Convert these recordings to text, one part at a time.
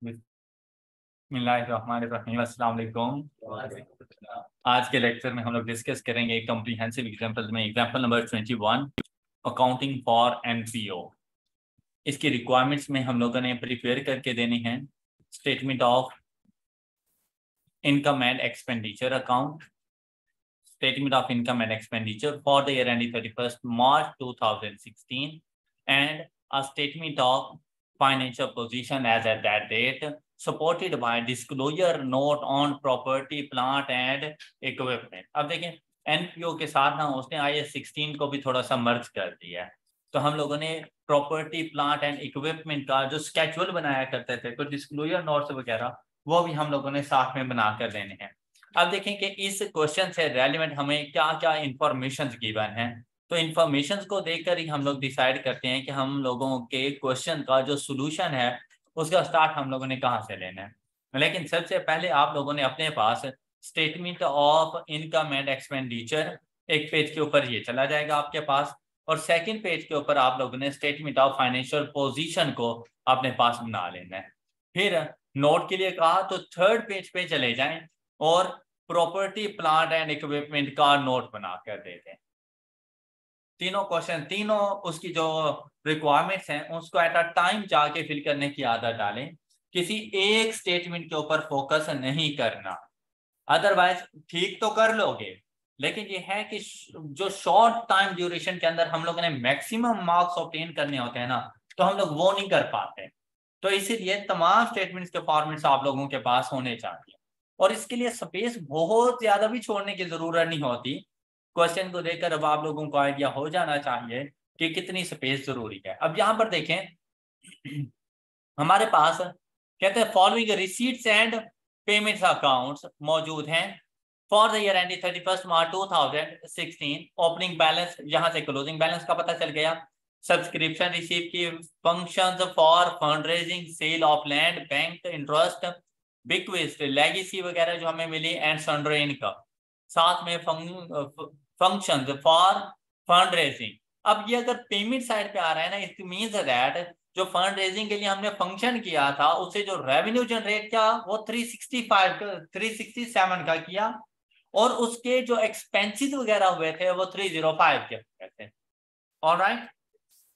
बिस्मिल्लाहिर्रहमानिर्रहीम, अस्सलाम वालेकुम। आज के लेक्चर में हम लोग डिस्कस करेंगे कॉम्प्रिहेंसिव एग्जाम्पल में example number 21 accounting for NPO. इसकी रिक्वायरमेंट्स में हम लोगों ने प्रिपेयर करके देनी है statement of income and expenditure account, statement of income and expenditure for the year ending 31st March 2016 and a statement of financial position as at that date supported by disclosure note on property, plant and equipment। अब देखें NPO के साथ ना उसने IAS 16 को भी थोड़ा सा मर्ज कर दिया है। तो हम लोगों ने प्रॉपर्टी, प्लांट एंड इक्विपमेंट का जो स्केड्यूल बनाया करते थे, कुछ डिस्क्लोजर नोट्स वगैरह, वो भी हम लोगों ने साथ में बना कर देने हैं। अब देखें कि इस क्वेश्चन से रेलिवेंट हमें क्या क्या इंफॉर्मेशन गिवन है। तो इंफॉर्मेशन को देखकर ही हम लोग डिसाइड करते हैं कि हम लोगों के क्वेश्चन का जो सोल्यूशन है उसका स्टार्ट हम लोगों ने कहाँ से लेना है। लेकिन सबसे पहले आप लोगों ने अपने पास statement of income and expenditure एक पेज के ऊपर ये चला जाएगा आपके पास, और सेकंड पेज के ऊपर आप लोगों ने स्टेटमेंट ऑफ फाइनेंशियल पोजीशन को अपने पास बना लेना है। फिर नोट के लिए कहा तो थर्ड पेज पे चले जाएं और प्रॉपर्टी, प्लांट एंड इक्विपमेंट का नोट बना कर देते हैं। तीनों क्वेश्चन, तीनों उसकी जो रिक्वायरमेंट्स हैं उसको एट अ टाइम जाके फिल करने की आदत डालें। किसी एक स्टेटमेंट के ऊपर फोकस नहीं करना, अदरवाइज ठीक तो कर लोगे, लेकिन ये है कि जो शॉर्ट टाइम ड्यूरेशन के अंदर हम लोगों ने मैक्सिमम मार्क्स ऑब्टेन करने होते हैं ना, तो हम लोग वो नहीं कर पाते। तो इसीलिए तमाम स्टेटमेंट्स के फॉर्मेट्स आप लोगों के पास होने चाहिए, और इसके लिए स्पेस बहुत ज्यादा भी छोड़ने की जरूरत नहीं होती। क्वेश्चन को देखकर अब आप लोगों को आइडिया हो जाना चाहिए कि कितनी स्पेस जरूरी है। अब यहाँ पर देखें हमारे पास कहते हैं following receipts and payments accounts मौजूद हैं for the year ending 31 March 2016। Opening balance, यहाँ से क्लोजिंग बैलेंस का पता चल गया। सब्सक्रिप्शन रिसीव की, functions for fund raising, sale of land, bank interest, bequest, legacy वगैरह जो हमें मिली, एंड सन्ड्री इनकम, साथ में फंक्शंस फॉर फंड रेजिंग। अब ये अगर पेमेंट साइड पे आ रहा है ना, इट मींस दैट जो फंड रेजिंग के लिए हमने फंक्शन किया था उससे जो रेवेन्यू जनरेट किया वो 367 का किया, और उसके जो एक्सपेंसेस वगैरह हुए थे वो 305 के हुए थे। ऑलराइट,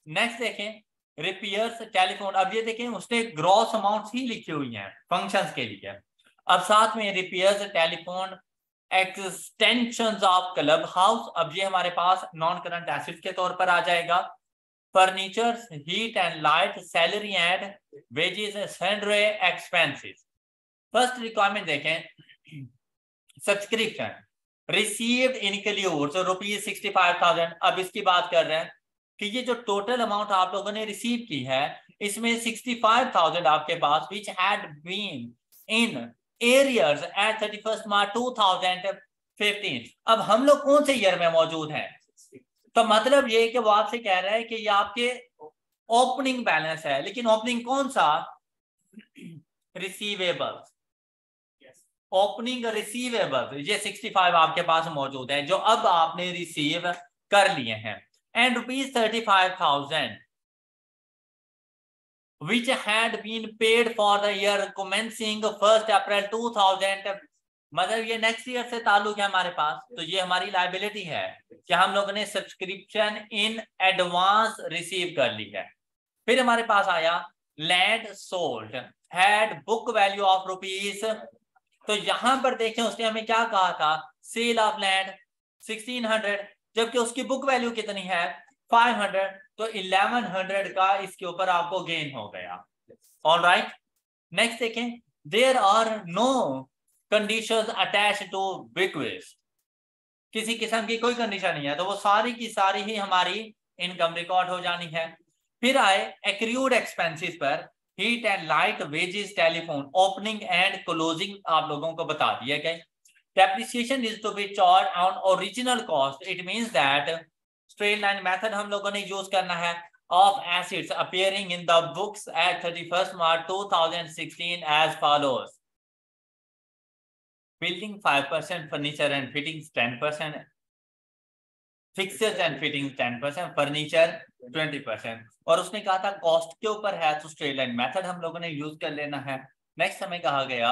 नेक्स्ट देखें रिपेयर्स टेलीफोन। अब ये देखें उसने ग्रॉस अमाउंट ही लिखी हुई हैं फंक्शंस के लिए। अब साथ में repairs telephone, extensions of club house, अब ये हमारे पास नॉन करंट एसेट के तौर पर आ जाएगा। Furniture, heat and light, salary and wages, sundry expenses. First requirement देखें सब्सक्रिप्शन रिसीव्ड इंक्लूड्स ₹65,000। अब इसकी बात कर रहे हैं कि ये जो टोटल अमाउंट आप लोगों ने रिसीव की है इसमें 65,000 आपके पास which had been in arrears at 31 March 2015। अब हम लोग कौन से ईयर में मौजूद हैं? तो मतलब ये कि वो आपसे कह रहा है कि ये आपके ओपनिंग बैलेंस है, लेकिन ओपनिंग कौन सा? रिसीवेबल्स, ओपनिंग रिसीवेबल, ये 65 आपके पास मौजूद है जो अब आपने रिसीव कर लिए हैं। And ₹35,000 which had been paid for the year commencing 1 April 2000। मतलब ये नेक्स्ट ईयर से ताल्लुक है हमारे पास, तो ये हमारी लायबिलिटी है कि हम लोगों ने सब्सक्रिप्शन इन एडवांस रिसीव कर ली है। फिर हमारे पास आया land sold had book value of rupees. तो यहां पर देखें उसने हमें क्या कहा था, सेल ऑफ लैंड 1600, जबकि उसकी बुक वैल्यू कितनी है 500, तो 1100 का इसके ऊपर आपको गेन हो गया। ऑलराइट, नेक्स्ट देखें there are no conditions attached to bequest, किसी किस्म की कोई कंडीशन नहीं है, तो वो सारी की सारी ही हमारी इनकम रिकॉर्ड हो जानी है। फिर आए एक्रूड एक्सपेंसेस पर, heat and light, wages, telephone, opening and closing आप लोगों को बता दिया गया। Depreciation is to be charge on original cost, it means that straight line method हम लोगों ने यूज करना है of assets appearing in the books at 31 March 2016 as follows. Building 5%, furniture and fittings 10%, fixtures and fitting 10%, furniture 20%। और उसने कहा था cost के ऊपर है तो स्ट्रेट लाइन मेथड हम लोगों ने यूज कर लेना है। नेक्स्ट हमें कहा गया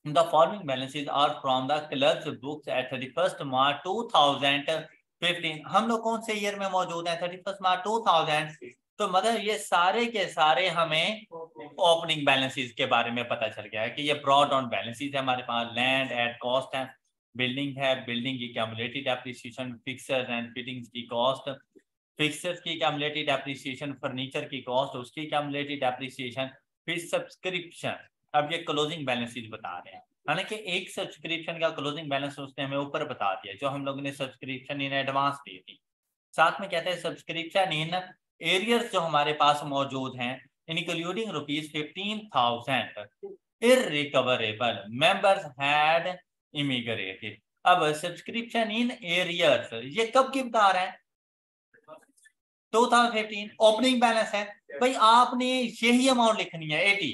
the following balances are from the clerk's books at 31st March 2015। हम लोग कौन से ईयर में मौजूद हैं? 31st March 2000। तो मतलब ये सारे के सारे हमें ओपनिंग बैलेंसेस के बारे में पता चल गया है कि ये ब्रॉड डाउन बैलेंसेस है हमारे पास। लैंड एट कॉस्ट है, बिल्डिंग है, बिल्डिंग की cumulated appreciation, fixers and fittings की कॉस्ट, फिक्सर्स की क्यूमुलेटेड एप्रिसिएशन, फर्नीचर की कॉस्ट उसकी क्यूमुलेटेड एप्रिसिएशन, फिर सब्सक्रिप्शन। अब ये क्लोजिंग बैलेंसेस बता रहे हैं, हालांकि एक सब्सक्रिप्शन का क्लोजिंग बैलेंस उसने हमें ऊपर बता दिया जो हम लोगों ने सब्सक्रिप्शन इन एडवांस दी थी। साथ में कहते हैं सब्सक्रिप्शन इन एरियर्स जो हमारे पास मौजूद हैं including ₹15,000 irrecoverable members had immigrated. अब सब्सक्रिप्शन इन एरियर्स ये कब की बता रहे हैं? 2015 ओपनिंग बैलेंस है भाई, आपने यही अमाउंट लिखनी है 80,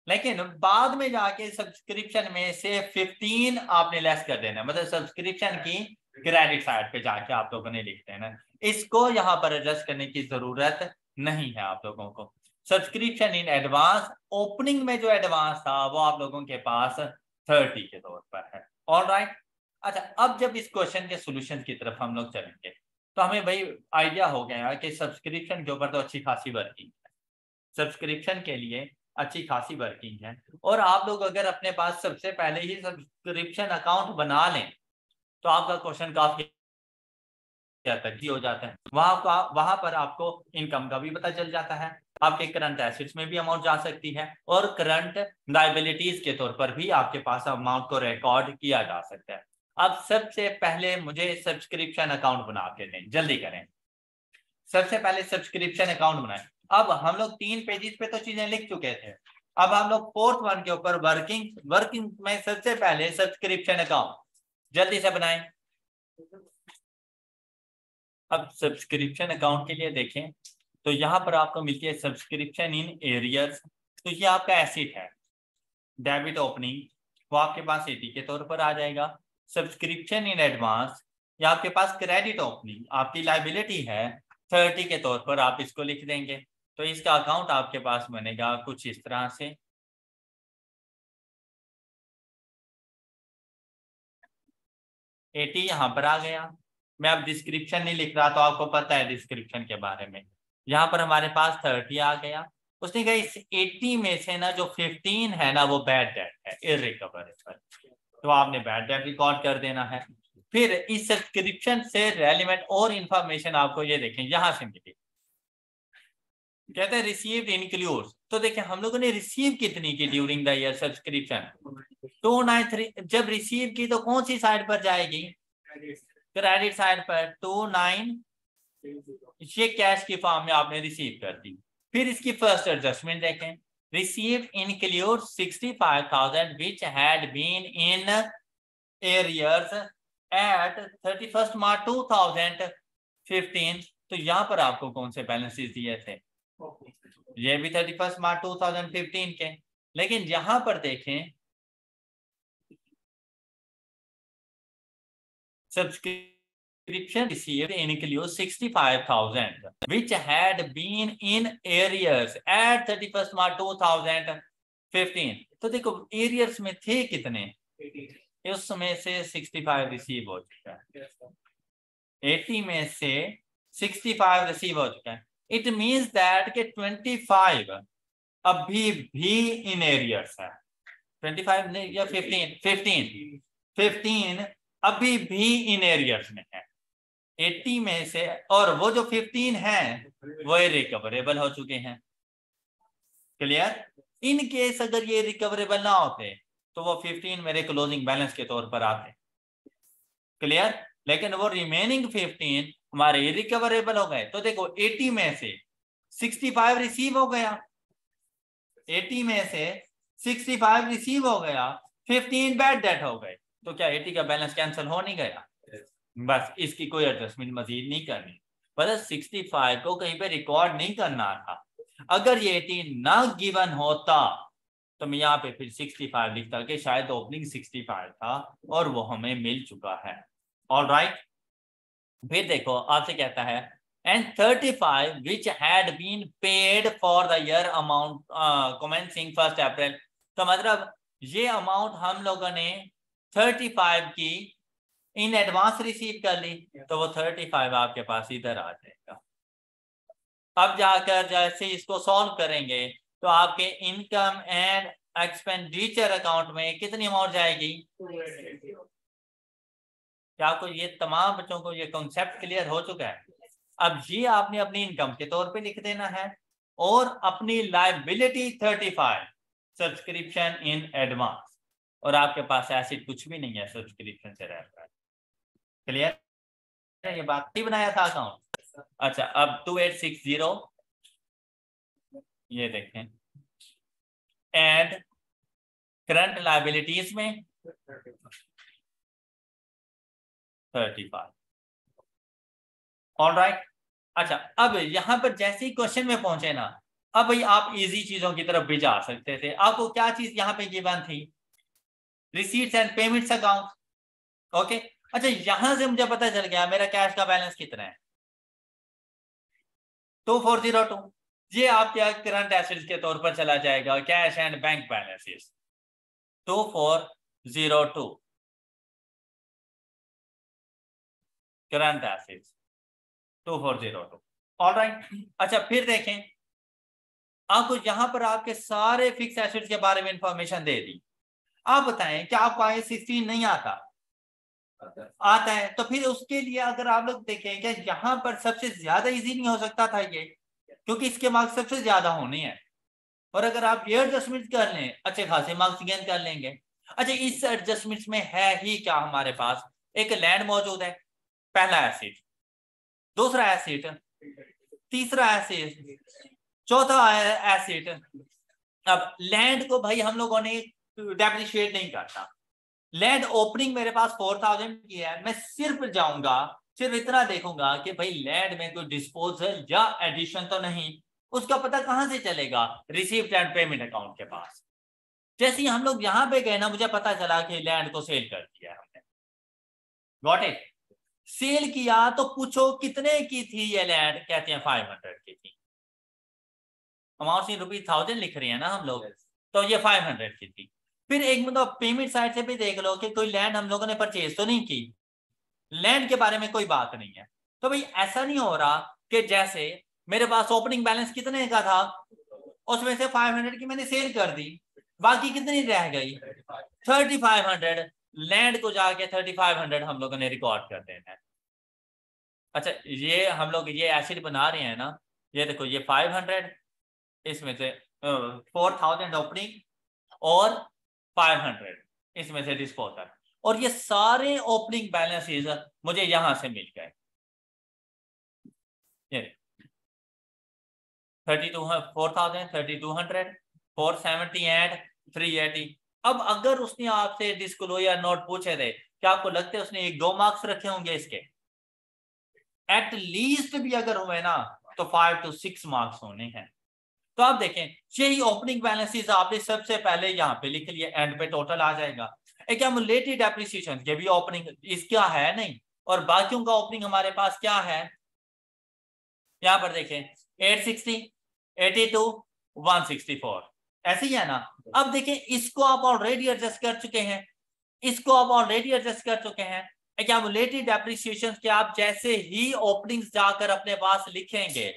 लेकिन बाद में जाके सब्सक्रिप्शन में से 15 आपने लेस कर देना, मतलब सब्सक्रिप्शन की क्रेडिट साइड पे जाके आप लोगों ने लिख देना। इसको यहाँ पर एडजस्ट करने की जरूरत नहीं है आप लोगों को। सब्सक्रिप्शन इन एडवांस, ओपनिंग में जो एडवांस था वो आप लोगों के पास 30 के तौर पर है। ऑलराइट, अच्छा अब जब इस क्वेश्चन के सॉल्यूशन की तरफ हम लोग चलेंगे तो हमें भाई आइडिया हो गया कि सब्सक्रिप्शन के ऊपर तो अच्छी खासी वर्किंग है, सब्सक्रिप्शन के लिए अच्छी खासी वर्किंग है। और आप लोग अगर अपने पास सबसे पहले ही सब्सक्रिप्शन अकाउंट बना लें तो आपका क्वेश्चन काफी तक ही हो जाता है। वहां पर आपको इनकम का भी पता चल जाता है, आपके करंट एसेट्स में भी अमाउंट जा सकती है और करंट लायबिलिटीज के तौर पर भी आपके पास अमाउंट को रिकॉर्ड किया जा सकता है। अब सबसे पहले मुझे सब्सक्रिप्शन अकाउंट बना के दें, जल्दी करें। सबसे पहले सब्सक्रिप्शन अकाउंट बनाएं। अब हम लोग 3 पेजेस पे तो चीजें लिख चुके थे, अब हम लोग 4th वन के ऊपर वर्किंग में सबसे पहले सब्सक्रिप्शन अकाउंट जल्दी से बनाएं। अब सब्सक्रिप्शन अकाउंट के लिए देखें तो यहाँ पर आपको मिलती है सब्सक्रिप्शन इन एरियर्स। तो ये आपका एसेट है, डेबिट ओपनिंग वो आपके पास 80 के तौर पर आ जाएगा। सब्सक्रिप्शन इन एडवांस ये आपके पास क्रेडिट ओपनिंग आपकी लायबिलिटी है 30 के तौर पर, आप इसको लिख देंगे। तो इसका अकाउंट आपके पास बनेगा कुछ इस तरह से। एटी यहाँ पर आ गया। मैं अब डिस्क्रिप्शन नहीं लिख रहा तो आपको पता है डिस्क्रिप्शन के बारे में। यहाँ पर हमारे पास 30 आ गया। उसने कहा इस 80 में से ना जो 15 है ना वो बैड डेट है, इररिकवरेबल, तो आपने बैड डेट रिकॉर्ड कर देना है। फिर इस सब्सक्रिप्शन से रेलिवेंट और इंफॉर्मेशन आपको ये देखें यहाँ से मिली, कहते हैं रिसीव्ड इंक्लूड्स। तो देखें हम लोगों ने रिसीव कितनी की ड्यूरिंग द ईयर सब्सक्रिप्शन 293। जब रिसीव की तो कौन सी साइड पर जाएगी? क्रेडिट साइड पर 29, ये कैश की फॉर्म में आपने रिसीव कर दी। फिर इसकी फर्स्ट एडजस्टमेंट देखें, receive include 65,000 which had been in arrears at 31st March 2015। तो यहाँ पर आपको कौन से बैलेंसेस दिए थे? ये भी 31st March 2015 के। लेकिन यहां पर देखें subscription received includes 65,000 which had been in arrears at 31st March 2015। तो देखो एरियर्स में थे कितने, उस समय से 65 रिसीव हो चुका है, 80 में से 65 रिसीव हो चुका है। इट मीन्स दैट के 25 अभी भी इन एरियर्स है। 25 या 15 अभी भी इन एरियर्स में है 80 में से, और वो जो 15 है वो रिकवरेबल हो चुके हैं। क्लियर? इन केस अगर ये रिकवरेबल ना होते तो वो 15 मेरे क्लोजिंग बैलेंस के तौर पर आते। क्लियर? लेकिन वो रिमेनिंग 15 हमारे इरिकवरेबल हो गए। तो देखो 80 में से 65 रिसीव हो गया, 80 में से 65 रिसीव हो गया, 15 बैड डेट हो गए। तो क्या 80 का बैलेंस कैंसिल हो नहीं गया? बस इसकी कोई एडजस्टमेंट मजीद नहीं करनी, बस 65 को कहीं पे रिकॉर्ड नहीं करना था। अगर ये 80 ना गिवन होता तो मैं यहाँ पे फिर 65 लिखता कि शायद ओपनिंग 65 था और वो हमें मिल चुका है। ऑलराइट, फिर देखो आपसे कहता है and 35 which had been paid for the year amount commencing 1st April। तो मतलब ये अमाउंट हम लोगों ने 35 की इन एडवांस रिसीव कर ली, तो वो 35 आपके पास इधर आ जाएगा। अब जाकर जैसे इसको सॉल्व करेंगे तो आपके इनकम एंड एक्सपेंडिचर अकाउंट में कितनी अमाउंट जाएगी? क्या आपको ये तमाम बच्चों को ये कॉन्सेप्ट क्लियर हो चुका है? अब ये आपने अपनी इनकम के तौर पे लिख देना है और अपनी लायबिलिटी 35 सब्सक्रिप्शन इन एडवांस, और आपके पास ऐसे कुछ भी नहीं है सब्सक्रिप्शन से रहता है। क्लियर? ये बात ही बनाया था अकाउंट। अच्छा, अब 2860 ये देखें, एंड करंट लायबिलिटीज में 35। ऑलराइट। अच्छा, अब यहां पर जैसे ही क्वेश्चन में पहुंचे ना, अब भाई आप इजी चीजों की तरफ भी जा सकते थे। आपको क्या चीज यहाँ पे गिवन थी? Receipts and payments account. Okay, अच्छा यहां से मुझे पता चल गया मेरा कैश का बैलेंस कितना है, 2402। ये आपके करंट एसेट्स के तौर पर चला जाएगा, cash and bank balances 2402 current assets 2402। Alright. अच्छा फिर देखें, आपको यहां पर आपके सारे फिक्स एसेट्स के बारे में इंफॉर्मेशन दे दी। आप बताएं क्या आपको IAS 16 नहीं आता? आता है। तो फिर उसके लिए अगर आप लोग देखें क्या यहाँ पर सबसे ज्यादा इजी नहीं हो सकता था ये, क्योंकि इसके मार्क्स सबसे ज्यादा होने हैं, और अगर आप ये एडजस्टमेंट कर लें अच्छे खासे मार्क्स गेन कर लेंगे। अच्छा, इस एडजस्टमेंट में है ही क्या हमारे पास? एक लैंड मौजूद है, पहला एसेट, दूसरा एसेट, तीसरा एसेट, चौथा एसेट। अब लैंड को भाई हम लोगों ने डेप्रिशिएट नहीं करता। लैंड ओपनिंग मेरे पास 4000 की है, मैं सिर्फ जाऊंगा, सिर्फ इतना देखूंगा कि भाई लैंड में कोई डिस्पोजल या एडिशन तो नहीं। उसका पता कहां से चलेगा? रिसीव्ड एंड पेमेंट अकाउंट के पास। जैसे ही हम लोग यहां पे गए ना, मुझे पता चला कि लैंड को सेल कर दिया हमने। Got it? सेल किया तो पूछो कितने की थी ये लैंड? कहते हैं 500 की थी। अमाउंट ₹1000 लिख रहे हैं ना हम लोग, तो ये 500 की थी। फिर एक मतलब पेमेंट साइड से भी देख लो कि कोई लैंड हम लोगों ने परचेज तो नहीं की, लैंड के बारे में कोई बात नहीं है। तो भाई ऐसा नहीं हो रहा कि जैसे मेरे पास ओपनिंग बैलेंस कितने का था, उसमें से 500 की मैंने सेल कर दी, बाकी कितनी रह गई? 3500। लैंड को जाके 3500 हम लोगों ने रिकॉर्ड कर देना है। अच्छा, ये हम लोग ये एसिड बना रहे हैं ना, ये देखो ये 500, इसमें से 4000 ओपनिंग और 500 इसमें से डिस्पोजल, और ये सारे ओपनिंग बैलेंसेस मुझे यहां से मिल गए। 4000, 3200, 470 एंड 380। अब अगर उसने आपसे डिस्क्लोजर नोट पूछे थे, क्या आपको लगता है उसने 1-2 मार्क्स रखे होंगे इसके? एट लीस्ट भी अगर हुए ना तो 5 to 6 मार्क्स होने हैं। तो आप देखें, यही ओपनिंग बैलेंसेस आपने सबसे पहले यहाँ पे लिख लिया, एंड पे टोटल आ जाएगा। एक्यूमुलेटेड डेप्रिसिएशन ये भी ओपनिंग इसका है नहीं, और बाकियों का ओपनिंग हमारे पास क्या है? यहाँ पर देखें 860, 82, 164, ऐसे ही है ना। अब देखें, इसको आप ऑलरेडी एडजस्ट कर चुके हैं, इसको आप ऑलरेडी एडजस्ट कर चुके हैं। एक्यूमुलेटेड डेप्रिसिएशन के आप जैसे ही ओपनिंग्स जाकर अपने पास लिखेंगे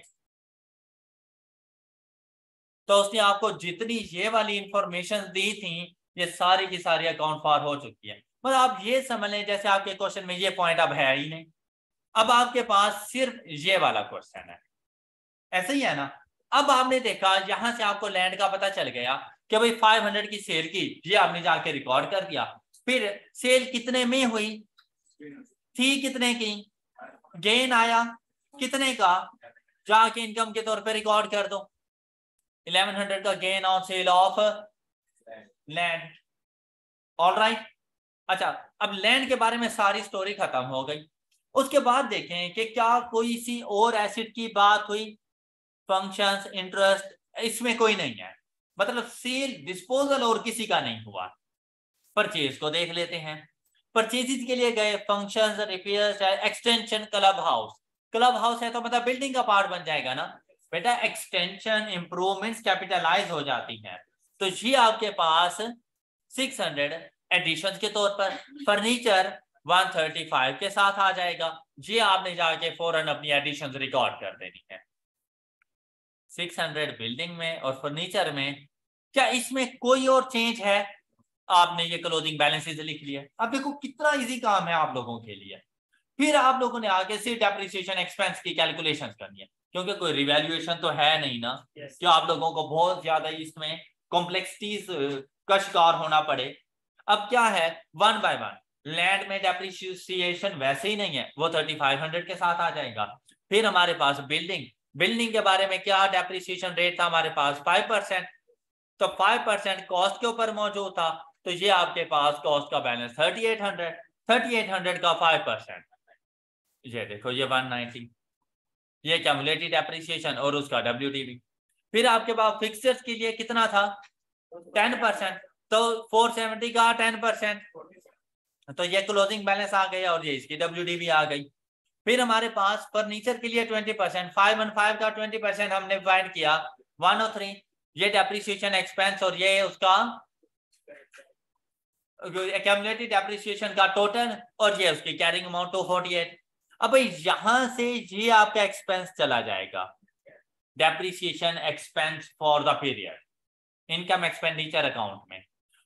तो उसने आपको जितनी ये वाली इंफॉर्मेशन दी थी, ये सारी की सारी अकाउंट फॉर हो चुकी है। मतलब आप ये समझ लें जैसे आपके क्वेश्चन में ये पॉइंट अब है ही नहीं, अब आपके पास सिर्फ ये वाला क्वेश्चन है। ऐसे ही है ना। अब आपने देखा यहां से आपको लैंड का पता चल गया कि भाई 500 की सेल की, ये आपने जाके रिकॉर्ड कर दिया। फिर सेल कितने में हुई थी, कितने की, गेन आया कितने का, जाके इनकम के तौर पे रिकॉर्ड कर दो, 1100 का gain on sale of land. Alright. अच्छा, अब लैंड के बारे में सारी स्टोरी खत्म हो गई। उसके बाद देखें कि क्या कोई सी और एसिड की बात हुई? फंक्शंस, इंटरेस्ट, इसमें कोई नहीं है, मतलब सेल, डिस्पोजल और किसी का नहीं हुआ। परचेज को देख लेते हैं। परचेजेस के लिए गए, functions, repairs, extension, club house, club house है तो मतलब बिल्डिंग का पार्ट बन जाएगा ना बेटा। एक्सटेंशन इंप्रूवमेंट्स कैपिटलाइज हो जाती हैं, तो ये आपके पास 600 एडिशन के तौर पर, फर्नीचर 135 के साथ आ जाएगा। ये आपने जाके फौरन अपनी एडिशन रिकॉर्ड कर देनी है। 600 बिल्डिंग में और फर्नीचर में। क्या इसमें कोई और चेंज है? आपने ये क्लोजिंग बैलेंसेस लिख लिया। अब देखो कितना इजी काम है आप लोगों के लिए। फिर आप लोगों ने आगे से डेप्रिसिएशन एक्सपेंस की कैलकुलेशन करनी है, क्योंकि कोई रिवैल्यूएशन तो है नहीं ना कि आप लोगों को बहुत ज्यादा इसमें कॉम्प्लेक्सिटीज का शिकार होना पड़े। अब क्या है, वन बाय वन। लैंड में डेप्रिसिएशन वैसे ही नहीं है, वो 3500 के साथ आ जाएगा। फिर हमारे पास बिल्डिंग के बारे में क्या डेप्रिसिएशन रेट था हमारे पास 5%, तो 5% कॉस्ट के ऊपर मौजूद था, तो ये आपके पास कॉस्ट का बैलेंस 3800 का 5%, ये देखो ये 190, ये क्यूमुलेटेड डेप्रिसिएशन और उसका WDV। फिर आपके पास फिक्सर्स के लिए कितना था 10%, तो 470 का 10%, तो ये क्लोजिंग बैलेंस आ गया और ये इसकी WDV आ गई। फिर हमारे पास फर्नीचर के लिए 20%, 515 का 20% हमने फाइंड किया 103, ये डेप्रिसिएशन एक्सपेंस और ये उसका एक्यूमुलेटेड डेप्रिसिएशन का टोटल और ये उसकी कैरिंग अमाउंट 248। अब भाई यहां से ये आपका एक्सपेंस चला जाएगा, depreciation expense for the period, income expenditure account में,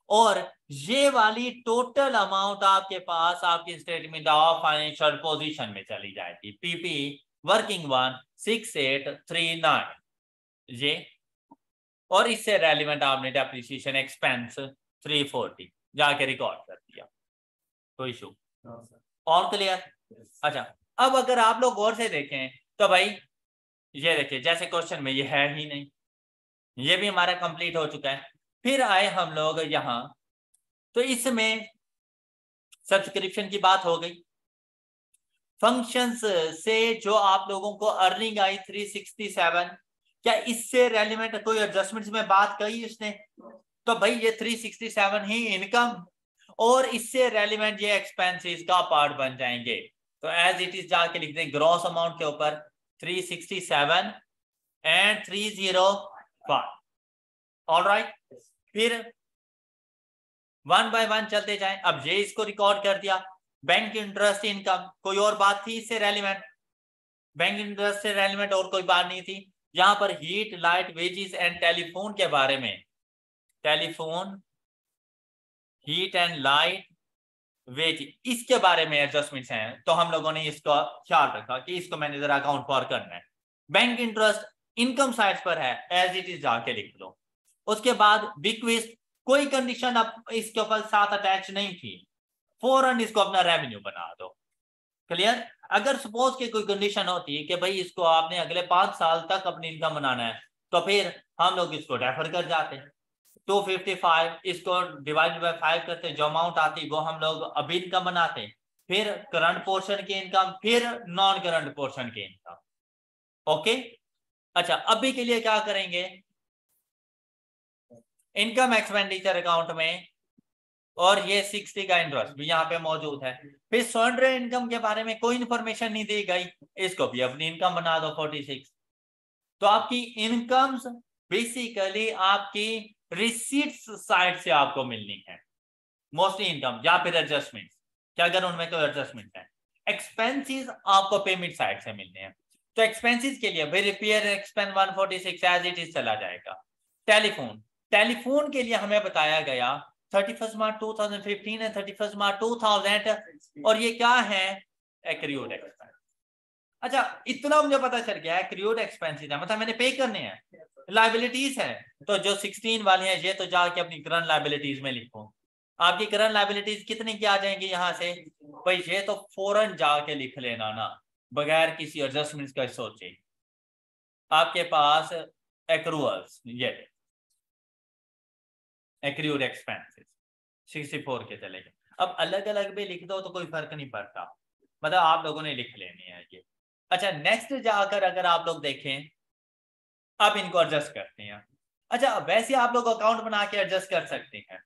और ये वाली टोटल अमाउंट आपके पास आपकी स्टेटमेंट ऑफ फाइनेंशियल पोजीशन में चली जाएगी, PP वर्किंग 16839 ये, और इससे रेलिवेंट आपने डेप्रिसिएशन एक्सपेंस 340 जाके रिकॉर्ड कर दिया। कोई इशू और क्लियर? अच्छा, अब अगर आप लोग गौर से देखें तो भाई ये देखिए, जैसे क्वेश्चन में ये है ही नहीं, ये भी हमारा कंप्लीट हो चुका है। फिर आए हम लोग यहां, तो इसमें सब्सक्रिप्शन की बात हो गई। फंक्शंस से जो आप लोगों को अर्निंग आई 367, क्या इससे रेलिवेंट कोई एडजस्टमेंट्स में बात कही उसने? तो भाई ये 367 ही इनकम और इससे रेलिवेंट ये एक्सपेंसेस का पार्ट बन जाएंगे, तो एज इट इज जाके लिख दें ग्रॉस अमाउंट के ऊपर 367 एंड 305। ऑलराइट, फिर वन बाय वन चलते जाएं। अब ये इसको रिकॉर्ड कर दिया। बैंक इंटरेस्ट इनकम, कोई और बात थी इससे रेलिवेंट? बैंक इंटरेस्ट से रेलिवेंट और कोई बात नहीं थी। यहां पर heat light wages and telephone के बारे में, telephone heat and light wage, इसके बारे में एडजस्टमेंट्स हैं, तो हम लोगों ने इसका ख्याल रखा कि इसको मैंने जरा अकाउंट फॉर करना है। बैंक इंटरेस्ट इनकम साइड पर है, एज इट इज जाके लिख लो। उसके बाद बिक्विस्ट, कोई कंडीशन अब इसके ऊपर साथ अटैच नहीं थी, फौरन इसको अपना रेवेन्यू बना दो। क्लियर? अगर सपोज की कोई कंडीशन होती है कि भाई इसको आपने अगले 5 साल तक अपनी इनकम बनाना है, तो फिर हम लोग इसको रेफर कर जाते हैं 255, इसको डिवाइड बाय 5 करते, जो अमाउंट आती वो हम लोग अभी इनकम बनाते, फिर करंट पोर्शन की इनकम, फिर नॉन करंट पोर्शन की इनकम। ओके, अच्छा अभी के लिए क्या करेंगे, इनकम एक्सपेंडिचर अकाउंट में, और ये 60 का इंटरेस्ट भी यहाँ पे मौजूद है। फिर सरेंडर इनकम के बारे में कोई इंफॉर्मेशन नहीं दी गई, इसको भी अपनी इनकम बना दो 46। तो आपकी इनकम्स बेसिकली आपकी रिसीट्स साइड से आपको मिलनी है मोस्टली इनकम, या फिर एडजस्टमेंट, क्या अगर उनमें कोई एडजस्टमेंट है। एक्सपेंसेस आपको पेमेंट साइड से मिलने हैं, तो एक्सपेंसेस के लिए भाई repair expense 146 as it is चला जाएगा। टेलीफोन के लिए हमें बताया गया 31 मार्च 2015 है, 31 मार्च 2000, और ये क्या है, एक्रियूड एक्सपेंस। अच्छा, इतना मुझे पता चल गया है एक्रियूड एक्सपेंसेस है, मतलब मैंने पे करने हैं। लाइबिलिटीज है, तो जो 16 वाली है ये तो जाके अपनी करंट लाइबिलिटीज में लिखो। आपकी करंट लाइबिलिटीज कितनी की आ जाएंगी यहाँ से, भाई ये तो फौरन जाके लिख लेना ना, बगैर किसी एडजस्टमेंट का सोचे। आपके पास एक्रूअल्स, ये एक्रियूड एक्सपेंसेस 64 के चलेंगे। अब अलग अलग भी लिख दो तो कोई फर्क नहीं पड़ता, मतलब आप लोगों ने लिख लेनी है ये। अच्छा, नेक्स्ट जाकर अगर आप लोग देखें, आप इनको एडजस्ट करते हैं। अच्छा, वैसे आप लोग अकाउंट बना के एडजस्ट कर सकते हैं,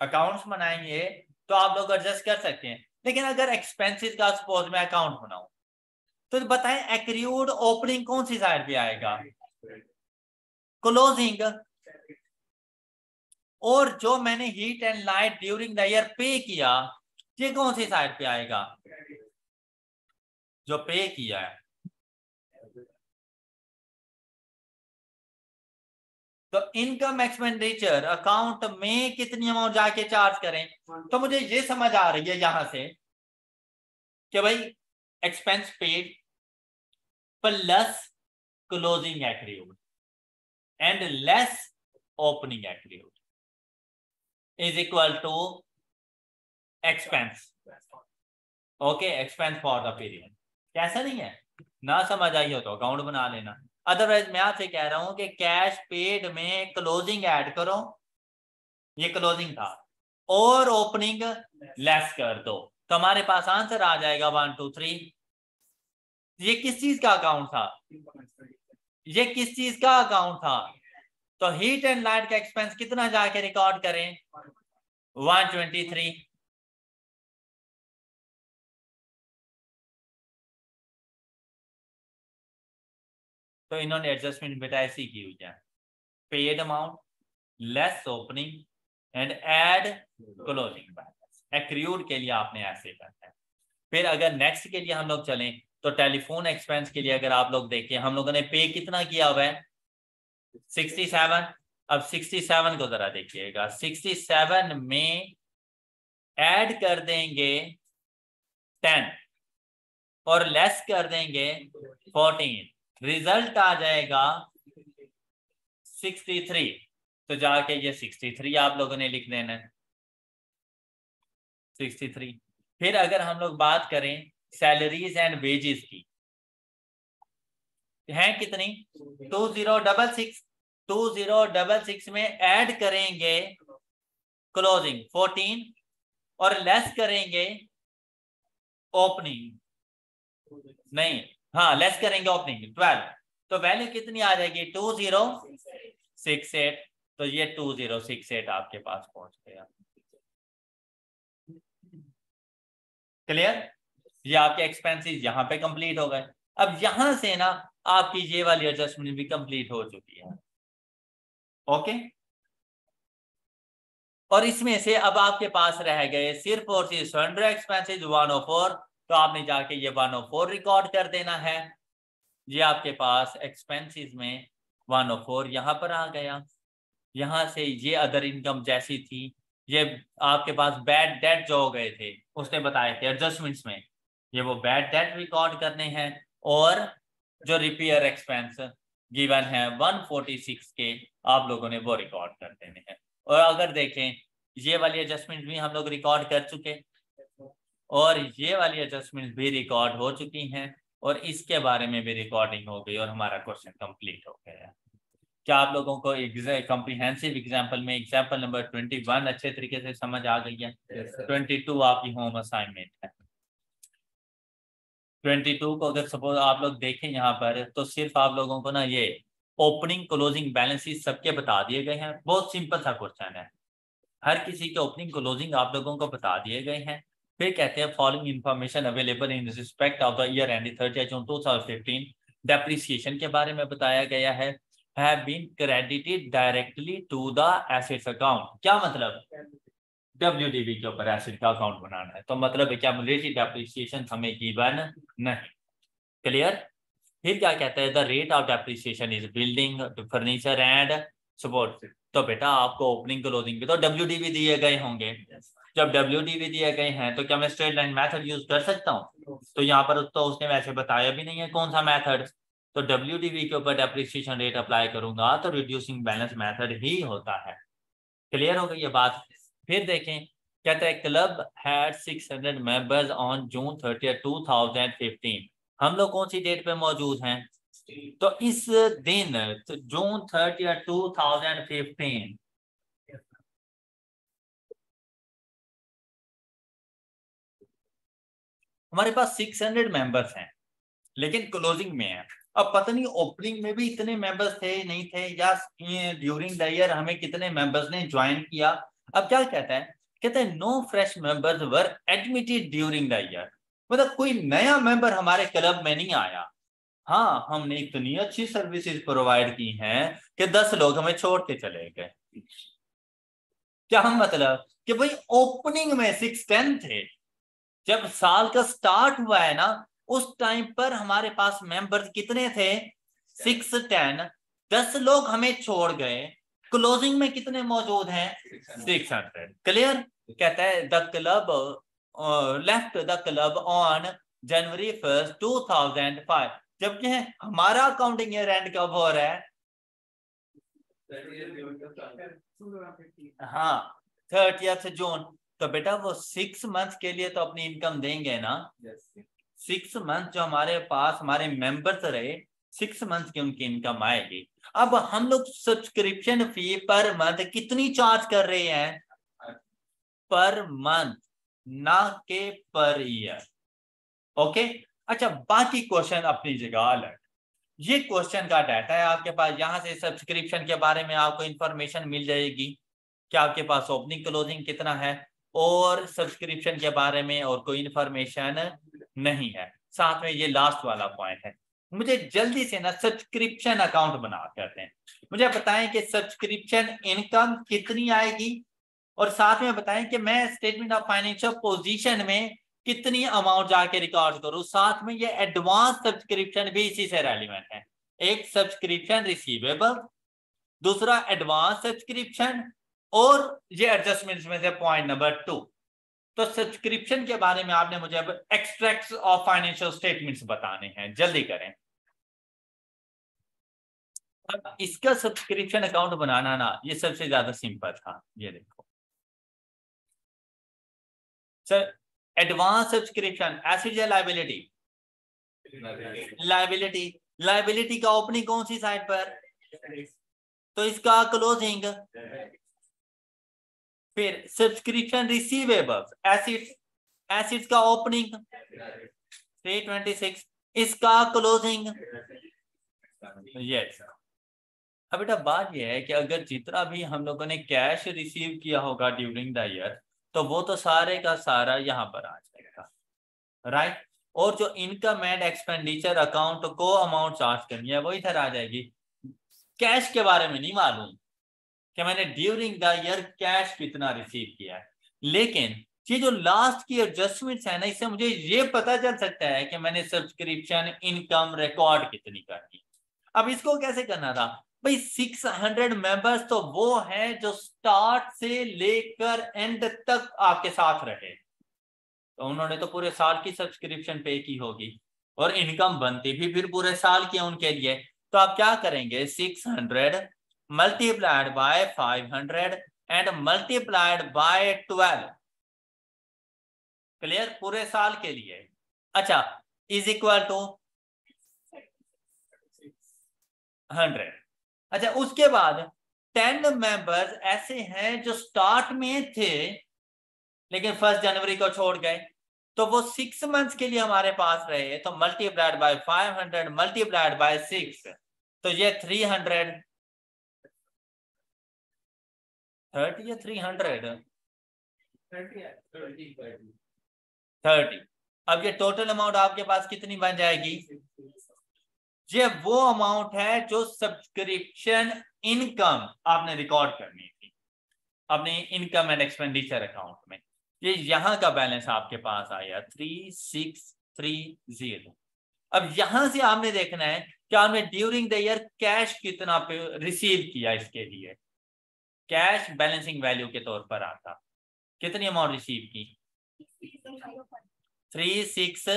अकाउंट्स बनाएंगे तो आप लोग एडजस्ट कर सकते हैं, लेकिन अगर एक्सपेंसेस का सपोज मैं अकाउंट बनाऊं तो बताएं एक्रूड ओपनिंग कौन सी साइड पे आएगा? क्लोजिंग। और जो मैंने heat and light during the year पे किया, ये कौन सी साइड पे आएगा? जो पे किया है। तो इनकम एक्सपेंडिचर अकाउंट में कितनी अमाउंट जाके चार्ज करें? तो मुझे ये समझ आ रही है यहां से कि भाई expense paid plus closing accrued and less opening accrued is equal to expense. Okay, expense for the period. कैसा नहीं है? ना समझ आई हो तो अकाउंट बना लेना। अदरवाइज मैं आपसे कह रहा हूं कि कैश पेड में क्लोजिंग ऐड करो, ये क्लोजिंग था, और ओपनिंग लेस कर दो, तो हमारे पास आंसर आ जाएगा 1 2 3। ये किस चीज का अकाउंट था? ये किस चीज का अकाउंट था? तो हीट एंड लाइट का एक्सपेंस कितना जाके रिकॉर्ड करें? 123। तो इन्होंने एडजस्टमेंट बेटा ऐसी की हुई है, paid amount less opening and add closing balance. Accrued के लिए आपने ऐसे करना है। फिर अगर नेक्स्ट के लिए हम लोग चलें तो टेलीफोन एक्सपेंस के लिए अगर आप लोग देखें, हम लोगों ने पे कितना किया हुआ है? 67। अब 67 को जरा देखिएगा, 67 में ऐड कर देंगे 10 और लेस कर देंगे 14, रिजल्ट आ जाएगा 63। तो जाके ये 63 आप लोगों ने लिख देना है, 63। फिर अगर हम लोग बात करें सैलरीज एंड वेजेस की, हैं कितनी? 2066। 2066 में ऐड करेंगे क्लोजिंग 14 और लेस करेंगे ओपनिंग, नहीं हाँ लेस करेंगे ओपनिंग 12। तो वैल्यू कितनी आ जाएगी? 2068। तो ये 2068 आपके पास पहुंच गया। क्लियर? ये आपके एक्सपेंसेस यहाँ पे कंप्लीट हो गए। अब यहां से ना आपकी ये वाली एडजस्टमेंट भी कंप्लीट हो चुकी है। ओके, और इसमें से अब आपके पास रह गए सिर्फ और सिर्फ सरेंडर एक्सपेंसेस 104। तो आपने जाके ये 104 रिकॉर्ड कर देना है। ये आपके पास एक्सपेंसेस में 104 यहाँ पर आ गया। यहाँ से ये अदर इनकम जैसी थी, ये आपके पास बैड डेट जो हो गए थे उसने बताए थे एडजस्टमेंट्स में, ये वो बैड डेट रिकॉर्ड करने हैं। और जो रिपेयर एक्सपेंस गिवन है 146 के, आप लोगों ने वो रिकॉर्ड कर देने हैं। और अगर देखें ये वाली एडजस्टमेंट भी हम लोग रिकॉर्ड कर चुके, और ये वाली एडजस्टमेंट भी रिकॉर्ड हो चुकी हैं, और इसके बारे में भी रिकॉर्डिंग हो गई, और हमारा क्वेश्चन कंप्लीट हो गया। क्या आप लोगों को कॉम्प्रिहेंसिव एग्जाम्पल में एग्जाम्पल नंबर 21 अच्छे तरीके से समझ आ गई है? 22 आपकी होम असाइनमेंट है। 22 को अगर सपोज आप लोग देखें यहाँ पर, तो सिर्फ आप लोगों को ना ये ओपनिंग क्लोजिंग बैलेंसेस सबके बता दिए गए हैं। बहुत सिंपल सा क्वेश्चन है, हर किसी के ओपनिंग क्लोजिंग आप लोगों को बता दिए गए हैं। फिर कहते हैं following information available in respect of the year end 30 June 2015। Depreciation के बारे में बताया गया है, have been credited directly to the assets account. क्या मतलब? WDV के ऊपर एसेट का अकाउंट बनाना है, तो मतलब एक्यूमुलेटेड डेप्रिसिएशन हमें गिवन नहीं। क्लियर? फिर क्या कहता है? The rate of depreciation is building furniture and support. तो बेटा आपको ओपनिंग क्लोजिंग भी तो WDV दिए गए होंगे। जब WDV दिए गए हैं तो क्या मैं स्ट्रेट लाइन मेथड यूज कर सकता हूँ? तो यहाँ पर तो उसने वैसे बताया भी नहीं है कौन सा मेथड। तो WDV के ऊपर डेप्रिसिएशन रेट अप्लाई करूंगा तो रिड्यूसिंग बैलेंस मेथड ही होता है। क्लियर हो गई ये बात? फिर देखें, कहता है club had 600 members on June 30, 2015। हम लोग कौन सी डेट पे मौजूद हैं? तो इस दिन तो जून 30, 2015 हमारे पास 600 मेंबर्स हैं, लेकिन क्लोजिंग में है। अब पता नहीं ओपनिंग में भी इतने मेंबर्स थे नहीं थे, या ड्यूरिंग द ईयर हमें कितने मेंबर्स ने ज्वाइन किया। अब क्या कहता है? कहता है no fresh members were admitted during the year. मतलब कोई नया मेंबर हमारे क्लब में नहीं आया। हाँ, हमने इतनी अच्छी सर्विसेज प्रोवाइड की हैं कि 10 लोग हमें छोड़ के चले गए। क्या हम मतलब कि भाई ओपनिंग में 610 थे, जब साल का स्टार्ट हुआ है ना उस टाइम पर हमारे पास मेंबर्स कितने थे? 610। 10 लोग हमें छोड़ गए, क्लोजिंग में कितने मौजूद हैं? 600। क्लियर? कहता है the club left the club on January 1, 2005। जबकि हमारा अकाउंटिंग ईयर एंड कब हो रहा है? हाँ, 30 जून। तो बेटा वो 6 मंथ के लिए तो अपनी इनकम देंगे ना। 6 मंथ जो हमारे पास हमारे मेंबर्स रहे, 6 मंथ की उनकी इनकम आएगी। अब हम लोग सब्सक्रिप्शन फी पर मंथ कितनी चार्ज कर रहे हैं? पर मंथ, ना के पर ईयर। ओके। अच्छा, बाकी क्वेश्चन अपनी जगह अलग। ये क्वेश्चन का डाटा है आपके पास, यहां से सब्सक्रिप्शन के बारे में आपको इंफॉर्मेशन मिल जाएगी कि आपके पास ओपनिंग क्लोजिंग कितना है, और सब्सक्रिप्शन के बारे में और कोई इंफॉर्मेशन नहीं है। साथ में ये लास्ट वाला पॉइंट है। मुझे जल्दी से ना सब्सक्रिप्शन अकाउंट बना करते हैं। मुझे बताएं कि सब्सक्रिप्शन इनकम कितनी आएगी, और साथ में बताएं कि मैं स्टेटमेंट ऑफ फाइनेंशियल पोजीशन में कितनी अमाउंट जाके रिकॉर्ड करूं। साथ में ये एडवांस सब्सक्रिप्शन भी इसी से रेलिवेंट है। एक सब्सक्रिप्शन रिसीवेबल, दूसरा एडवांस सब्सक्रिप्शन, और ये एडजस्टमेंट्स में से पॉइंट नंबर 2। तो सब्सक्रिप्शन के बारे में आपने मुझे अब एक्सट्रैक्ट्स ऑफ फाइनेंशियल स्टेटमेंट्स बताने हैं, जल्दी करें। अब इसका सब्सक्रिप्शन अकाउंट बनाना ना ये सबसे ज्यादा सिंपल था। ये देखो सर, एडवांस सब्सक्रिप्शन एसेट या लायबिलिटी? लायबिलिटी। लायबिलिटी का ओपनिंग कौन सी साइड पर? तो इसका क्लोजिंग। फिर सब्सक्रिप्शन रिसीवेबल्स एसेट्स, एसेट्स का ओपनिंग 326, इसका क्लोजिंग। यस। अब बेटा बात यह है कि अगर जितना भी हम लोगों ने कैश रिसीव किया होगा ड्यूरिंग द ईयर, तो वो तो सारे का सारा यहाँ पर आ जाएगा, राइट। और जो इनकम एंड एक्सपेंडिचर अकाउंट को अमाउंट चार्ज करनी है वो इधर आ जाएगी। कैश के बारे में नहीं मालूम कि मैंने ड्यूरिंग द ईयर कैश कितना रिसीव किया है, लेकिन ये जो लास्ट की एडजस्टमेंट्स है ना, इससे मुझे ये पता चल सकता है कि मैंने सब्सक्रिप्शन इनकम रिकॉर्ड कितनी करनी। अब इसको कैसे करना था भाई? 600 मेंबर्स तो वो हैं जो स्टार्ट से लेकर एंड तक आपके साथ रहे, तो उन्होंने तो पूरे साल की सब्सक्रिप्शन पे की होगी, और इनकम बनती भी फिर पूरे साल की उनके लिए। तो आप क्या करेंगे? 600 multiplied by 500 and multiplied by 12। Clear? पूरे साल के लिए। अच्छा, इज इक्वल टू 100। अच्छा, उसके बाद 10 मेंबर्स ऐसे हैं जो स्टार्ट में थे लेकिन 1 जनवरी को छोड़ गए, तो वो 6 मंथ्स के लिए हमारे पास रहे, तो मल्टीप्लाइड बाय 500 मल्टीप्लाइड बाय 6, तो ये 300। 30 या 300? 30। अब ये टोटल अमाउंट आपके पास कितनी बन जाएगी? ये वो अमाउंट है जो सब्सक्रिप्शन इनकम आपने रिकॉर्ड करनी थी अपने इनकम एंड एक्सपेंडिचर अकाउंट में। ये यहां का बैलेंस आपके पास आया 3630। अब यहां से आपने देखना है कि आपने ड्यूरिंग द ईयर कैश कितना रिसीव किया। इसके लिए कैश बैलेंसिंग वैल्यू के तौर पर आता, कितनी अमाउंट रिसीव की? 36।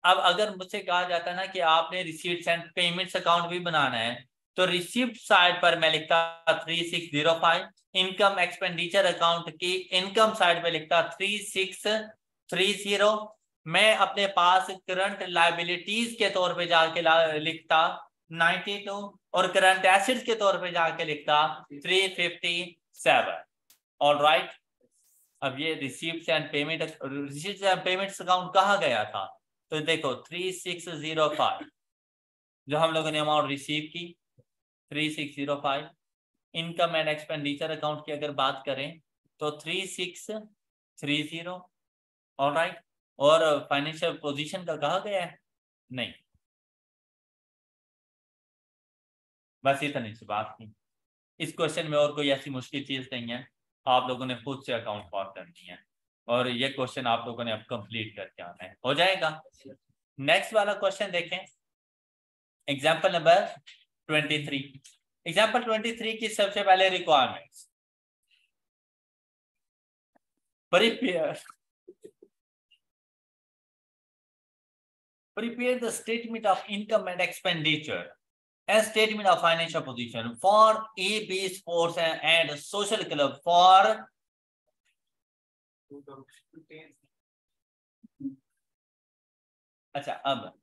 अब अगर मुझसे कहा जाता ना कि आपने रिसीट्स एंड पेमेंट्स अकाउंट भी बनाना है, तो रिसीप्ट साइड पर मैं लिखता 3605, इनकम एक्सपेंडिचर अकाउंट की इनकम साइड पे लिखता 3630। मैं अपने पास करंट लायबिलिटीज के तौर पे जाके लिखता 92, और करंट एसेट्स के तौर पे जाके लिखता 357। All right. अब ये रिसीप्ट एंड पेमेंट्स अकाउंट कहाँ गया था? तो देखो 3605 जो हम लोगों ने अमाउंट रिसीव की 3605। इनकम एंड एक्सपेंडिचर अकाउंट की अगर बात करें तो 3630। ऑलराइट। और फाइनेंशियल पोजीशन का कहा गया है? नहीं, बस इतनी सी बात थी। इस क्वेश्चन में और कोई ऐसी मुश्किल चीज नहीं है, आप लोगों ने खुद से अकाउंट फॉर करनी है और ये क्वेश्चन आप लोगों ने अब कंप्लीट करके आना है, हो जाएगा। नेक्स्ट वाला क्वेश्चन देखें, एग्जाम्पल नंबर 23। एग्जाम्पल 23 की सबसे पहले requirements, prepare the statement of income and expenditure and statement of financial position for AB Sports and Social Club for अच्छा, अब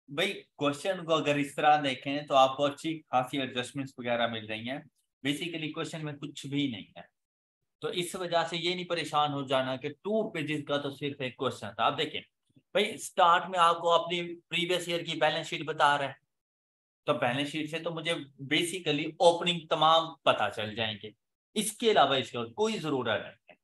भाई क्वेश्चन को अगर इस तरह देखें तो आपको अच्छी खासी एडजस्टमेंट्स वगैरह मिल रही हैं। बेसिकली क्वेश्चन में कुछ भी नहीं है, तो इस वजह से ये नहीं परेशान हो जाना कि 2 पेजेस का तो सिर्फ एक क्वेश्चन था। आप देखें भाई, स्टार्ट में आपको अपनी प्रीवियस ईयर की बैलेंस शीट बता रहा है, तो बैलेंस शीट से तो मुझे बेसिकली ओपनिंग तमाम पता चल जाएंगे। इसके अलावा इसकी कोई जरूरत नहीं है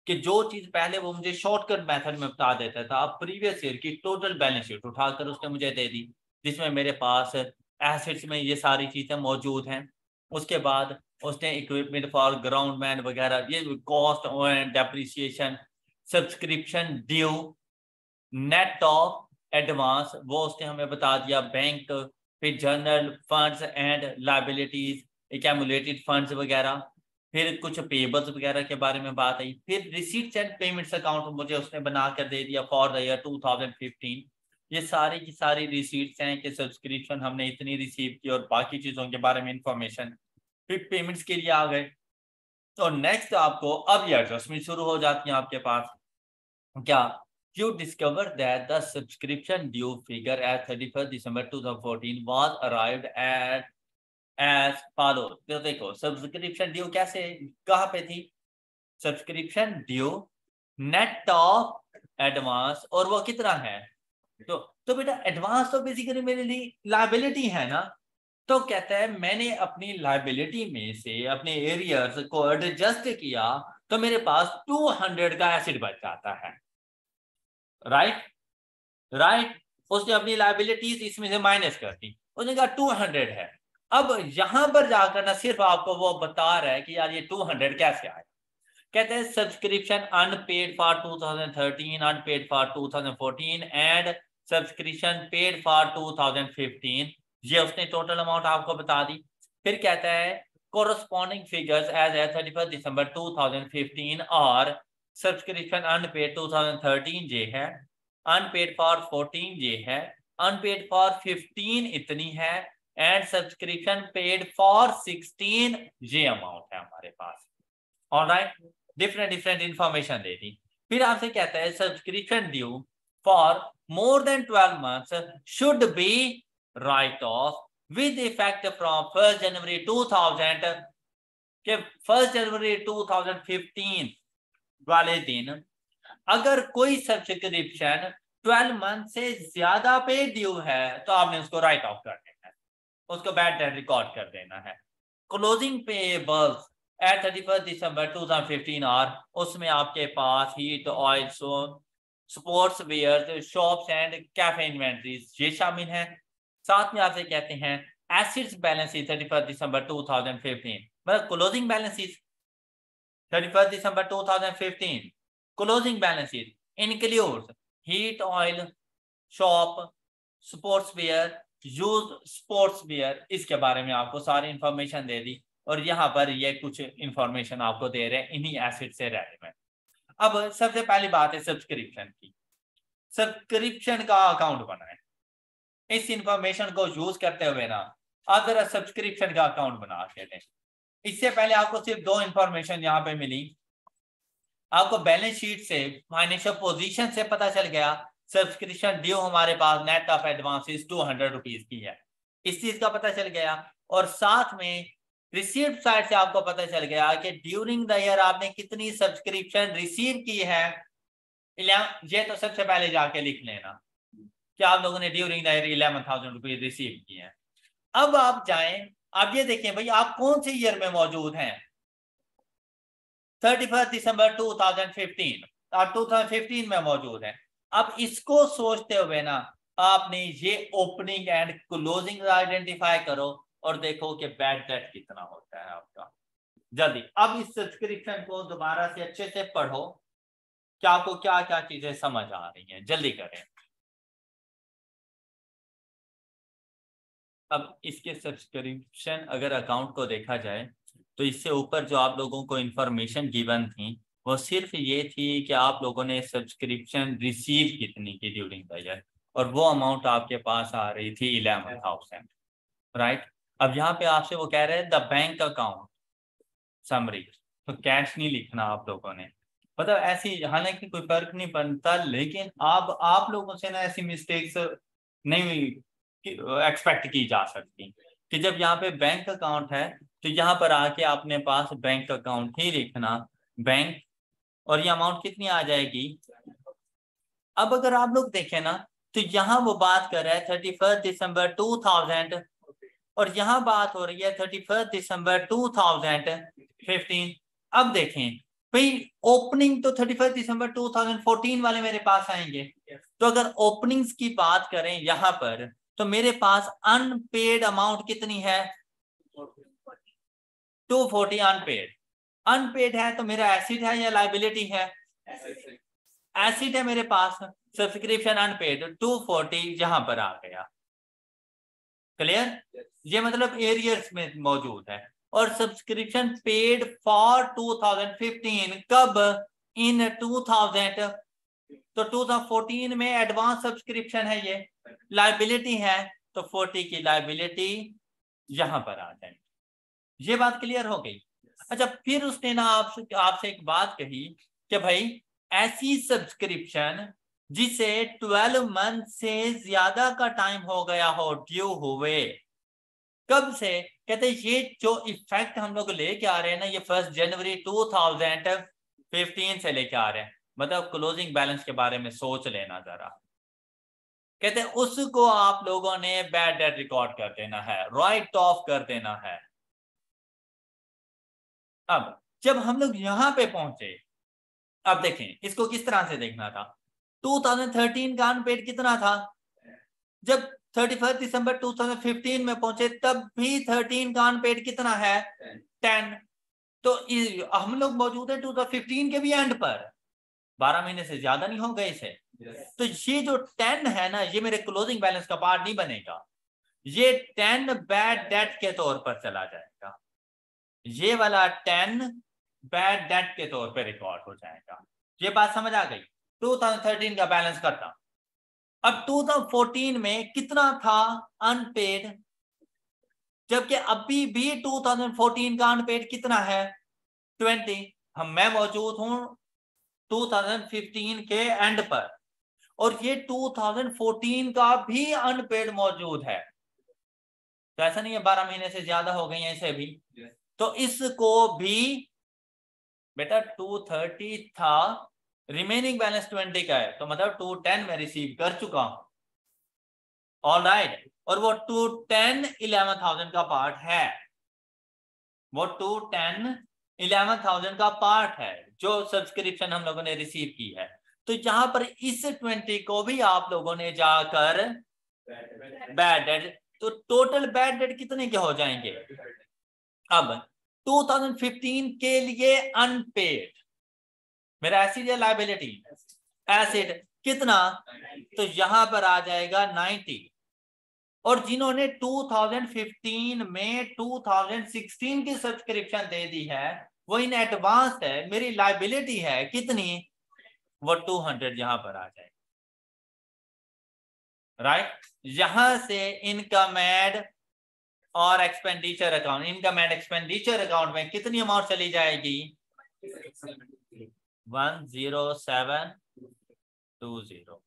कि जो चीज पहले वो मुझे शॉर्टकट मेथड में बता देता था, अब प्रीवियस ईयर की टोटल बैलेंस शीट उठाकर उसने मुझे दे दी, जिसमें मेरे पास एसेट्स में ये सारी चीजें मौजूद हैं। उसके बाद उसने इक्विपमेंट फॉर ग्राउंड मैन वगैरह, ये cost and depreciation, subscription due, net of advance वो उसने हमें बता दिया, बैंक, फिर journal funds and liabilities, accumulated funds वगैरह, फिर कुछ पेबल्स वगैरह के बारे में बात आई, फिर रिसीट्स एंड पेमेंट्स अकाउंट मुझे उसने बना कर दे दिया फॉर द ईयर 2015। ये सारी की सारी रिसीट्स हैं कि सब्सक्रिप्शन हमने इतनी रिसीव की और बाकी चीजों के बारे में इंफॉर्मेशन। फिर पेमेंट्स के लिए आ गए, तो नेक्स्ट आपको अब ये एडजस्टमेंट शुरू हो जाती है आपके पास। क्या? You discovered that the subscription due figure at 31st December 2014 was arrived at as follows। तो देखो सब्सक्रिप्शन ड्यू कैसे, कहाँ पे थी? Subscription due net of advance, और वो कितना है? तो बेटा एडवांस तो बेसिकली मेरे लिए लायबिलिटी है ना, तो कहता है मैंने अपनी लायबिलिटी में से अपने एरियर्स को एडजस्ट किया तो मेरे पास 200 का एसिड बच जाता है। राइट, उसने अपनी लायबिलिटीज इसमें से माइनस कर दी, उसने कहा 200 है। अब यहां पर जाकर ना सिर्फ आपको वो बता रहा है कि यार ये 200 कैसे आया। कहते हैं subscription unpaid for 2013, unpaid for 2014 and subscription paid for 2015, ये उसने टोटल अमाउंट आपको बता दी। फिर कहता है कोरस्पॉन्डिंग फिगर्स एज ए 31 दिसंबर 2015 और सब्सक्रिप्शन अनपेड 2013 ये है, अनपेड फॉर 14 ये है, अनपेड फॉर 15 इतनी है, एंड सब्सक्रिप्शन पेड फॉर 16 ये अमाउंट है हमारे पास। ऑलराइट, डिफरेंट इंफॉर्मेशन दे दी। फिर आपसे कहता है subscription due for more than 12 months should be right of with effect from 1 जनवरी 2000 के 1 जनवरी 2015 वाले दिन अगर कोई सब्सक्रिप्शन 12 मंथ से ज्यादा पे ड्यू है तो आपने उसको राइट ऑफ कर देना है, उसको बैड डेट रिकॉर्ड कर देना है। क्लोजिंग पेबल्स एट 31 दिसंबर 2015 और उसमें आपके पास heat oil, sportswear, shops and cafe inventories ये शामिल हैं। साथ में आपसे कहते हैं एसिड्स बैलेंस 31 दिसंबर 2015, मतलब क्लोजिंग बैलेंस 31 दिसंबर 2015 closing balance includes heat oil, shop, sports wear, use sports wear, इसके बारे में आपको सारी इंफॉर्मेशन दे दी। और यहाँ पर ये कुछ इंफॉर्मेशन आपको दे रहे हैं इन्हीं एसिड से रेलेवेंट। अब सबसे पहली बात है सब्सक्रिप्शन की। सब्सक्रिप्शन का अकाउंट बनाएं। इस इंफॉर्मेशन को यूज करते हुए ना आप जरा सब्सक्रिप्शन का अकाउंट बना के दें। इससे पहले आपको सिर्फ 2 इंफॉर्मेशन यहाँ पे मिली, आपको बैलेंस शीट से फाइनेंशियल पोजीशन से पता चल गया सब्सक्रिप्शन ड्यू हमारे पास नेट ऑफ एडवांसेस 200 रुपीज की है, इस चीज का पता चल गया। और साथ में रिसीव्ड साइड से आपको पता चल गया कि ड्यूरिंग द ईयर आपने कितनी सब्सक्रिप्शन रिसीव की है। ये तो सबसे पहले जाके लिख लेना कि आप लोगों ने during the year 11,000 rupees receive किए हैं। अब आप जाएं, आप ये देखें भाई आप कौन से ईयर में मौजूद हैं, 31 दिसंबर 2015, आप 2015 में मौजूद हैं। अब इसको सोचते हुए ना आपने ये ओपनिंग एंड क्लोजिंग आइडेंटिफाई करो और देखो कि बैड डेट कितना होता है आपका। जल्दी अब इस सब्सक्रिप्शन को दोबारा से अच्छे से पढ़ो कि आपको क्या क्या चीजें समझ आ रही हैं, जल्दी करें। अब इसके सब्सक्रिप्शन अगर अकाउंट को देखा जाए तो इससे ऊपर जो आप लोगों को इंफॉर्मेशन गिवन थी वो सिर्फ ये थी कि आप लोगों ने सब्सक्रिप्शन रिसीव कितनी की ड्यूरिंग द ईयर, और वो अमाउंट आपके पास आ रही थी 11,000, राइट। अब यहाँ पे आपसे वो कह रहे हैं द बैंक अकाउंट समरी, तो कैश नहीं लिखना आप लोगों ने, मतलब ऐसी, हालांकि कोई फर्क नहीं पड़ता, लेकिन अब आप लोगों से ना ऐसी मिस्टेक्स नहीं एक्सपेक्ट की जा सकती कि जब यहाँ पे बैंक अकाउंट है तो यहाँ पर आके अपने पास बैंक अकाउंट ही लिखना, बैंक, और ये अमाउंट कितनी आ जाएगी। अब अगर आप लोग देखें ना तो यहाँ वो बात कर रहा है 31 दिसंबर 2000 और यहाँ बात हो रही है 31 दिसंबर 2015। अब देखें भाई ओपनिंग तो 31 दिसंबर 2014 वाले मेरे पास आएंगे, तो अगर ओपनिंग्स की बात करें यहाँ पर तो मेरे पास अनपेड अमाउंट कितनी है 240 अनपेड। अनपेड है तो मेरा एसिड है या लाइबिलिटी है, एसिड है मेरे पास, सब्सक्रिप्शन अनपेड 240 यहां पर आ गया, क्लियर। ये मतलब एरियर्स में मौजूद है। और सब्सक्रिप्शन पेड फॉर 2015 कब, इन 2000, तो 2014 में एडवांस सब्सक्रिप्शन है, ये लाइबिलिटी है, तो 40 की लाइबिलिटी यहां पर आ जाएगी। ये बात क्लियर हो गई। अच्छा फिर उसने ना आपसे एक बात कही कि भाई ऐसी सब्सक्रिप्शन जिसे 12 मंथ से ज्यादा का टाइम हो गया हो ड्यू हुए, कब से, कहते ये जो इफेक्ट हम लोग लेके आ रहे हैं ना ये 1 जनवरी 2015 से लेके आ रहे हैं, मतलब क्लोजिंग बैलेंस के बारे में सोच लेना जरा। कहते उसको आप लोगों ने बैड डेट रिकॉर्ड कर देना है, राइट ऑफ कर देना है। अब जब हम लोग यहां पे पहुंचे, अब देखें इसको किस तरह से देखना था। 2013 का अनपेड कितना था, जब 31 दिसंबर 2015 में पहुंचे तब भी 13 का अनपेड कितना है 10, तो हम लोग मौजूद है 2015 के भी एंड पर, 12 महीने से ज्यादा नहीं हो गए इसे। तो ये जो 10 है ना ये मेरे क्लोजिंग बैलेंस का पार्ट नहीं बनेगा, ये 10 बैड डेट के तौर पर चला जाएगा, ये वाला 10 बैड डेट के तौर पे रिकॉर्ड हो जाएगा। ये बात समझ आ गई। 2013 का बैलेंस करता, अब 2014 में कितना था अनपेड, जबकि अभी भी 2014 का अनपेड कितना है 20। मैं मौजूद हूं 2015 के एंड पर और ये 2014 का भी अनपेड मौजूद है, तो ऐसा नहीं है 12 महीने से ज्यादा हो गई है इसे भी, तो इसको भी बेटा 230 था, रिमेनिंग बैलेंस 20 का है, तो मतलब 210 में रिसीव कर चुका हूं, ऑल राइट। और वो 210 11,000 का पार्ट है, वो 210 11,000 का पार्ट है जो सब्सक्रिप्शन हम लोगों ने रिसीव की है। तो यहां पर इस 20 को भी आप लोगों ने जाकर बैड डेट, तो टोटल बैड डेट कितने के हो जाएंगे। अब 2015 के लिए अनपेड मेरा एसिड या लाइबिलिटी, एसिड कितना, तो यहां पर आ जाएगा 90। और जिन्होंने 2015 में 2016 की सब्सक्रिप्शन दे दी है वो इन एडवांस है, मेरी लाइबिलिटी है कितनी, वो 200 यहां पर आ जाएगी, राइट। यहां से इनकम एड और expenditure account, income and expenditure account में कितनी अमाउंट चली जाएगी 10720।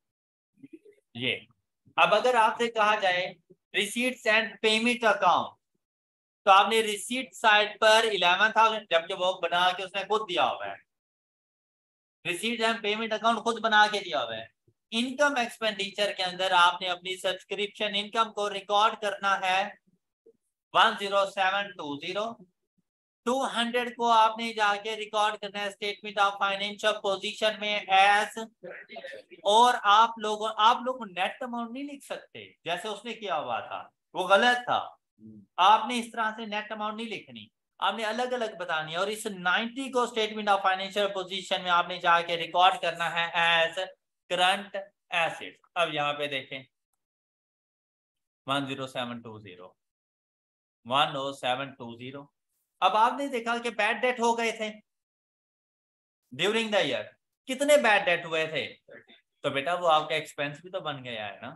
ये अब अगर आपसे कहा जाए रिसीट्स एंड पेमेंट अकाउंट, तो आपने रिसीट साइड पर 11,000, जबकि वो बना के उसने खुद दिया हुआ है, रिसीट एंड पेमेंट अकाउंट खुद बना के दिया हुआ है। इनकम एक्सपेंडिचर के अंदर आपने अपनी सब्सक्रिप्शन इनकम को रिकॉर्ड करना है 10720, 200 को आपने जाके रिकॉर्ड करना है स्टेटमेंट ऑफ फाइनेंशियल पोजीशन में एज, और आप लोग नेट अमाउंट नहीं लिख सकते जैसे उसने किया हुआ था, वो गलत था। आपने इस तरह से नेट अमाउंट नहीं लिखनी, आपने अलग अलग बतानी है। और इस 90 को स्टेटमेंट ऑफ फाइनेंशियल पोजीशन में आपने जाके रिकॉर्ड करना है एज करंट एसेट। अब यहाँ पे देखें 10720 अब आपने देखा कि बैड डेट हो गए थे ड्यूरिंग द ईयर। कितने बैड डेट हुए थे? तो बेटा वो आपका एक्सपेंस भी तो बन गया है ना,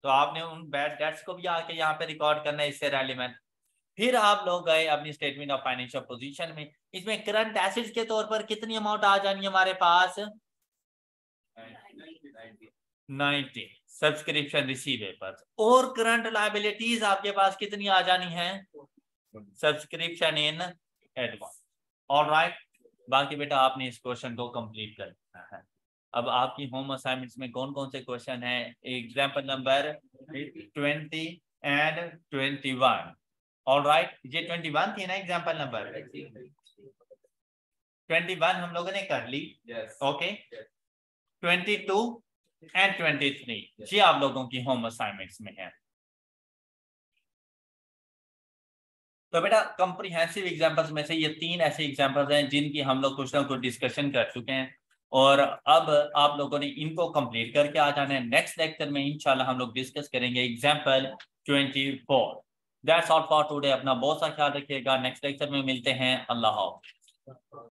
तो आपने उन बैड डेट्स को भी आके यहाँ पे रिकॉर्ड करना है, इससे रेलिवेंट। फिर आप लोग गए अपनी स्टेटमेंट ऑफ फाइनेंशियल पोजीशन में, इसमें करंट एसेट्स के तौर पर कितनी अमाउंट आ जानी है हमारे पास? 90 सब्सक्रिप्शन रिसीवेबल्स। और करंट लायबिलिटीज आपके पास कितनी आ जानी है? Subscription in advance. ऑलराइट, बाकी बेटा आपने इस क्वेश्चन को कंप्लीट करना है। अब आपकी होम असाइनमेंट्स में कौन कौन से क्वेश्चन है? Example number 20 and 21। ऑलराइट, ये 21 थी ना एग्जाम्पल नंबर 21 हम लोगों ने कर ली। ओके, 22 एंड 23 ये आप लोगों की होम असाइनमेंट्स में है। तो बेटा कॉम्प्रिहेंसिव एग्जांपल्स में से ये 3 ऐसे एग्जांपल्स हैं जिनकी हम लोग कुछ ना कुछ डिस्कशन कर चुके हैं, और अब आप लोगों ने इनको कंप्लीट करके आ जाना है। नेक्स्ट लेक्चर में इंशाल्लाह हम लोग डिस्कस करेंगे example 24। That's all for today. अपना बहुत सा ख्याल रखिएगा, नेक्स्ट लेक्चर में मिलते हैं। अल्लाह हाफ़िज़।